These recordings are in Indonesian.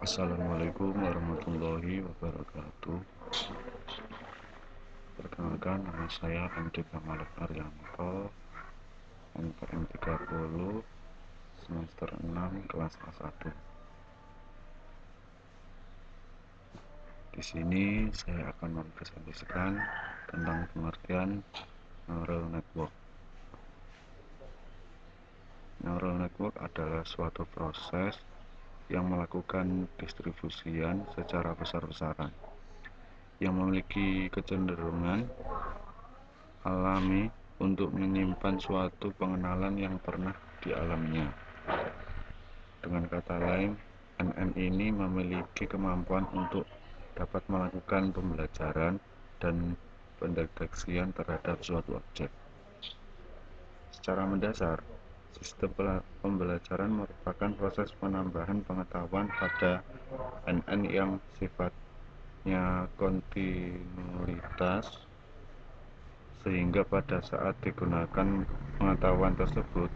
Assalamualaikum warahmatullahi wabarakatuh. Perkenalkan, nama saya MD Kamalek Arianto, NPM 30, semester 6, kelas A1. Di sini saya akan mempresentasikan tentang pengertian neural network. Neural network adalah suatu proses yang melakukan distribusian secara besar-besaran, yang memiliki kecenderungan alami untuk menyimpan suatu pengenalan yang pernah dialaminya. Dengan kata lain, NN ini memiliki kemampuan untuk dapat melakukan pembelajaran dan pendeteksian terhadap suatu objek. Secara mendasar, sistem pembelajaran merupakan proses penambahan pengetahuan pada NN yang sifatnya kontinuitas, sehingga pada saat digunakan pengetahuan tersebut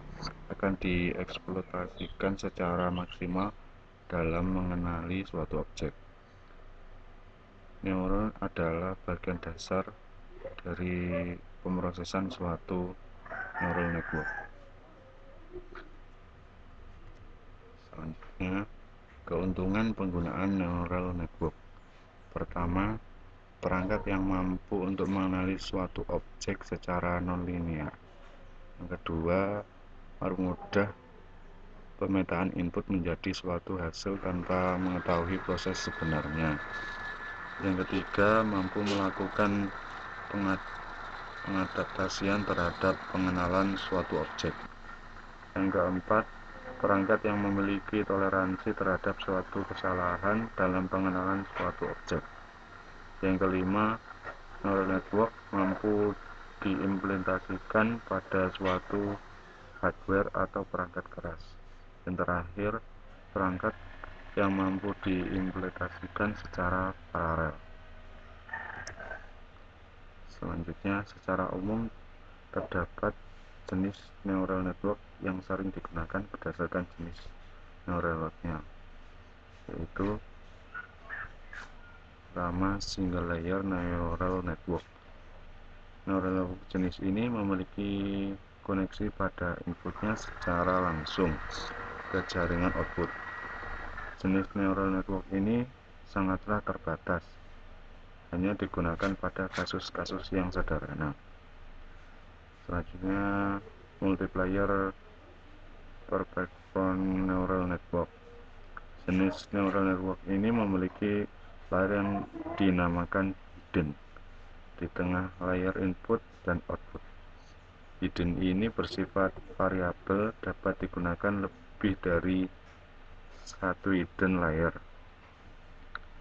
akan dieksploitasikan secara maksimal dalam mengenali suatu objek. Neuron adalah bagian dasar dari pemrosesan suatu neural network. Selanjutnya, keuntungan penggunaan neural network. Pertama, perangkat yang mampu untuk mengenali suatu objek secara nonlinear. Yang kedua, mempermudah pemetaan input menjadi suatu hasil tanpa mengetahui proses sebenarnya. Yang ketiga, mampu melakukan pengadaptasian terhadap pengenalan suatu objek. Yang keempat, perangkat yang memiliki toleransi terhadap suatu kesalahan dalam pengenalan suatu objek. Yang kelima, neural network mampu diimplementasikan pada suatu hardware atau perangkat keras. Yang terakhir, perangkat yang mampu diimplementasikan secara paralel. Selanjutnya, secara umum terdapat jenis neural network yang sering digunakan berdasarkan jenis neural network-nya, yaitu pertama, single layer neural network. Neural network jenis ini memiliki koneksi pada inputnya secara langsung ke jaringan output. Jenis neural network ini sangatlah terbatas, hanya digunakan pada kasus-kasus yang sederhana. Selanjutnya, multiplayer per backbone neural network. Jenis neural network ini memiliki layer yang dinamakan hidden di tengah layer input dan output. Hidden ini bersifat variabel, dapat digunakan lebih dari satu hidden layer.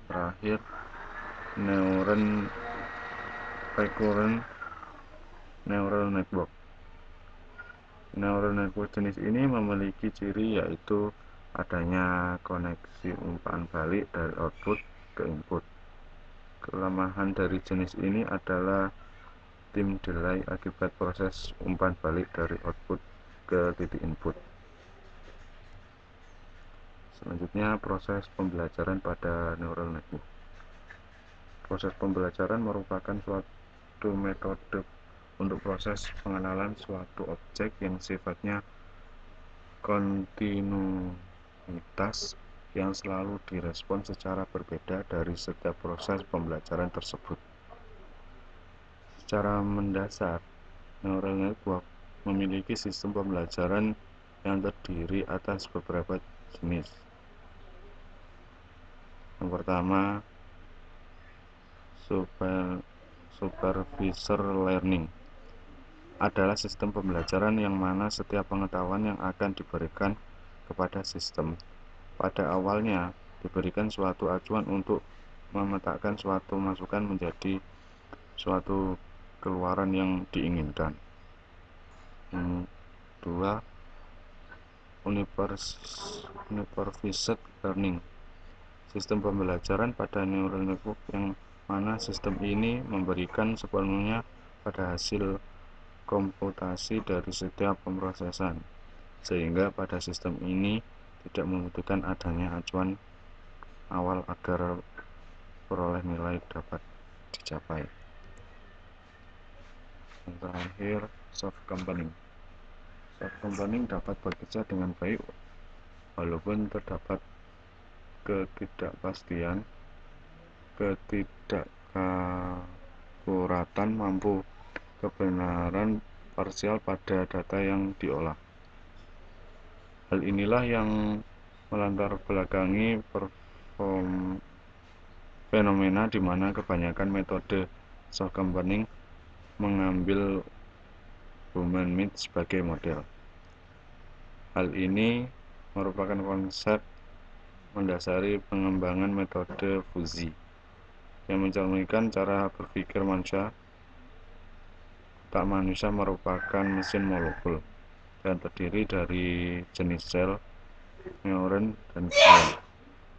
Terakhir, recurrent neural network. Neural network jenis ini memiliki ciri yaitu adanya koneksi umpan balik dari output ke input. Kelemahan dari jenis ini adalah time delay akibat proses umpan balik dari output ke titik input. Selanjutnya, proses pembelajaran pada neural network. Proses pembelajaran merupakan suatu metode untuk proses pengenalan suatu objek yang sifatnya kontinuitas yang selalu direspon secara berbeda dari setiap proses pembelajaran tersebut. Secara mendasar, neural network memiliki sistem pembelajaran yang terdiri atas beberapa jenis. Yang pertama, supervisor learning adalah sistem pembelajaran yang mana setiap pengetahuan yang akan diberikan kepada sistem pada awalnya diberikan suatu acuan untuk memetakan suatu masukan menjadi suatu keluaran yang diinginkan. Yang kedua, unsupervised learning, sistem pembelajaran pada neural network yang mana sistem ini memberikan sepenuhnya pada hasil komputasi dari setiap pemrosesan, sehingga pada sistem ini tidak membutuhkan adanya acuan awal agar peroleh nilai dapat dicapai. Yang terakhir, soft compounding. Soft compounding dapat bekerja dengan baik walaupun terdapat ketidakpastian, ketidakakuratan, kebenaran parsial pada data yang diolah. Hal inilah yang melantar belakangi fenomena di mana kebanyakan metode soft compounding mengambil human meat sebagai model. Hal ini merupakan konsep mendasari pengembangan metode fuzi yang mencerminkan cara berpikir manusia. Otak manusia merupakan mesin molekul dan terdiri dari jenis sel, neuron, dan glial.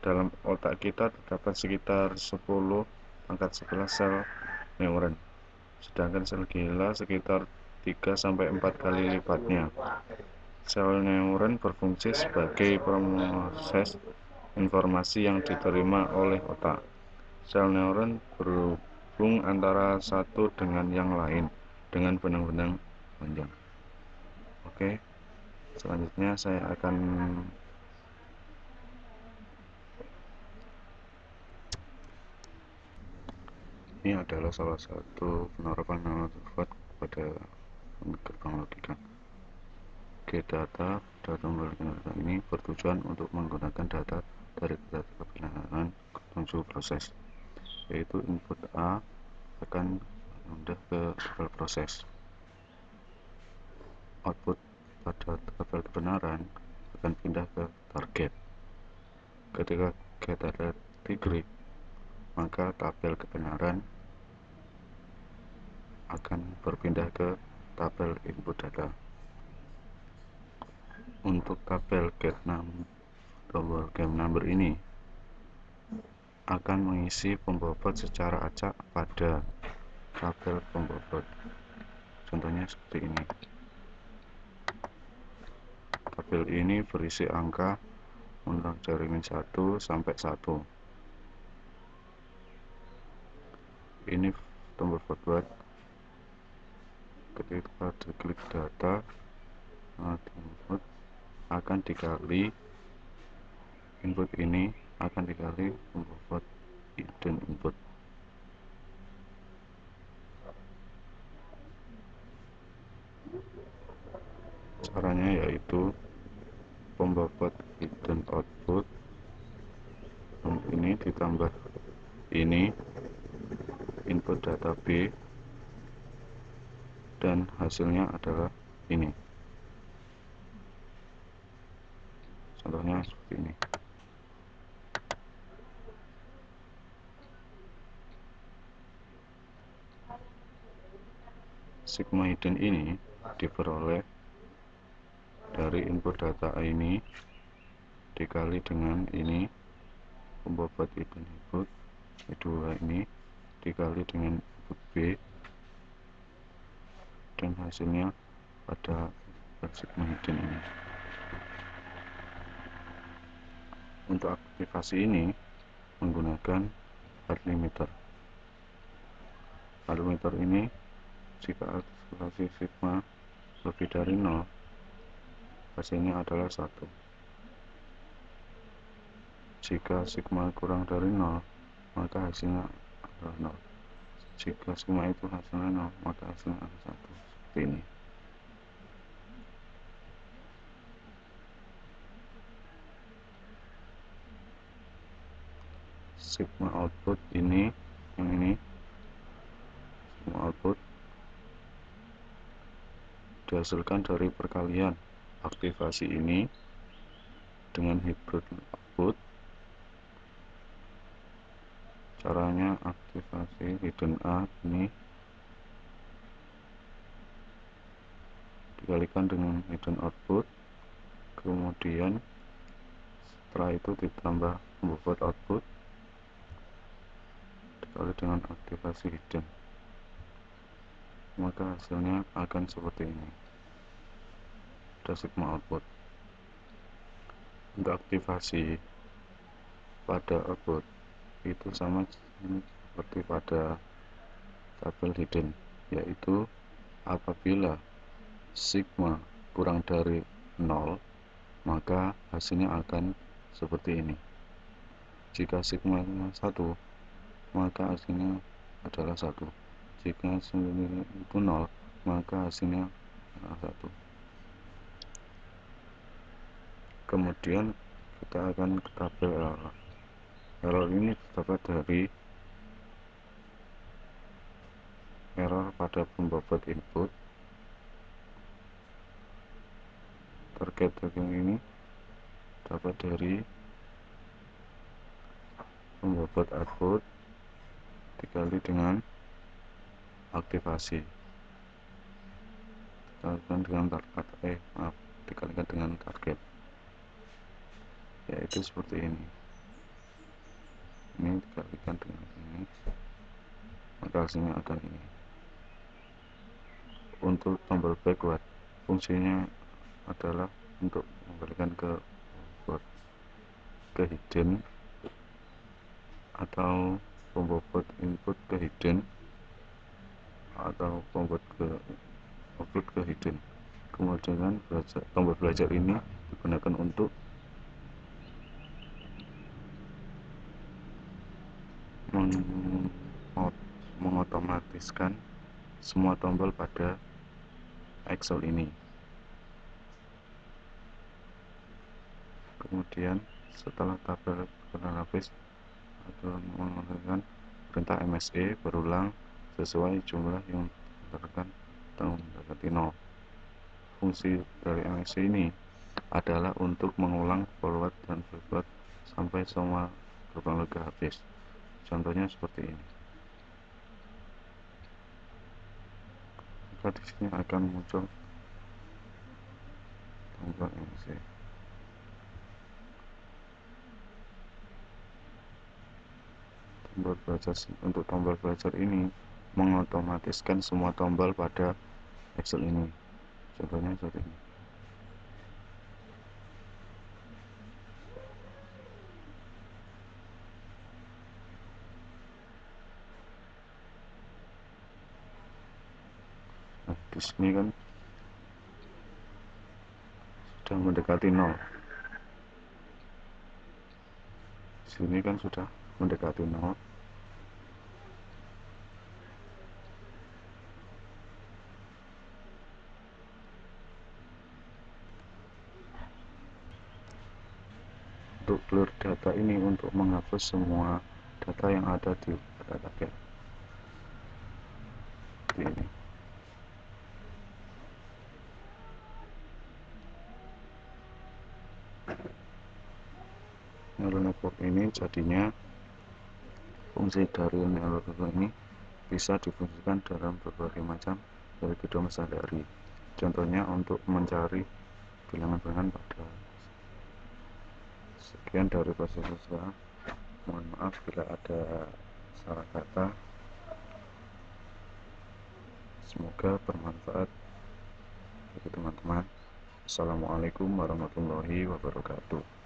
Dalam otak kita terdapat sekitar 10⁻11 sel neuron, sedangkan sel glial sekitar 3–4 kali lipatnya. Sel neuron berfungsi sebagai proses informasi yang diterima oleh otak. Sel neuron berhubung antara satu dengan yang lain dengan benang-benang panjang. Oke, selanjutnya saya akan ini adalah salah satu penerapan nanotufat pada gerbang logika. Data memiliki data ini bertujuan untuk menggunakan data dari data kebenaran menuju proses, yaitu input A akan pindah ke tabel proses, output pada tabel kebenaran akan pindah ke target. Ketika get ada trigger, maka tabel kebenaran akan berpindah ke tabel input data. Untuk tabel get number ini akan mengisi pembobot secara acak pada tabel pembobot. Contohnya seperti ini. Tabel ini berisi angka mulai dari -1 sampai 1. Ini tombol forward. Ketika diklik data, input akan dikali input ini akan dikali pembobot dan input. Caranya yaitu pembobot hidden output ini ditambah ini input data B dan hasilnya adalah ini. Contohnya seperti ini. Sigma hidden ini diperoleh dari input data ini dikali dengan ini pembobot hidden input kedua ini dikali dengan input B dan hasilnya pada sigma hidden ini. Untuk aktivasi ini menggunakan hard limiter. Hard limiter ini jika aktivasi sigma lebih dari 0, hasilnya adalah 1. Jika sigma kurang dari 0, maka hasilnya adalah 0. Jika sigma itu hasilnya 0, maka hasilnya adalah 1. Seperti ini. Sigma output ini, yang ini sigma output dihasilkan dari perkalian aktivasi ini dengan hybrid output. Caranya aktivasi hidden A ini dikalikan dengan hidden output, kemudian setelah itu ditambah pembobot output dikali dengan aktivasi hidden, maka hasilnya akan seperti ini. Ada sigma output. Untuk aktivasi pada about itu sama seperti pada tabel hidden, yaitu apabila sigma kurang dari 0, maka hasilnya akan seperti ini. Jika sigma 1, maka hasilnya adalah 1. Jika sigma itu 0, maka hasilnya adalah 1. Kemudian kita akan ke tabel error. Error ini terdapat dari error pada pembobot input, target tracking ini dapat dari pembobot output dikali dengan aktivasi dikalikan dengan target, yaitu seperti ini dikalikan dengan ini, maka hasilnya akan ini. Untuk tombol backward, fungsinya adalah untuk memberikan ke hidden atau pembobot input ke hidden atau pembobot ke output ke hidden. Kemudian tombol belajar ini digunakan untuk mengotomatiskan semua tombol pada Excel ini. Kemudian setelah tabel habis atau menggunakan perintah MSE berulang sesuai jumlah yang diterangkan atau mendekati 0. Fungsi dari MSE ini adalah untuk mengulang forward dan backward sampai semua gerbang lega habis. Contohnya seperti ini. Maka di sini akan muncul tombol MSE. Untuk tombol belajar ini mengotomatiskan semua tombol pada Excel ini. Contohnya seperti ini. Nah, di sini kan sudah mendekati 0. Di sini kan sudah mendekati 0. Untuk clear data ini untuk menghapus semua data yang ada di data target. Ini. Neural network ini jadinya fungsi dari neural network ini bisa difungsikan dalam berbagai macam dari kehidupan sehari-hari. Contohnya untuk mencari bilangan-bilangan pada. Sekian dari proses saya. Mohon maaf bila ada salah kata. Semoga bermanfaat bagi teman-teman. Assalamualaikum warahmatullahi wabarakatuh.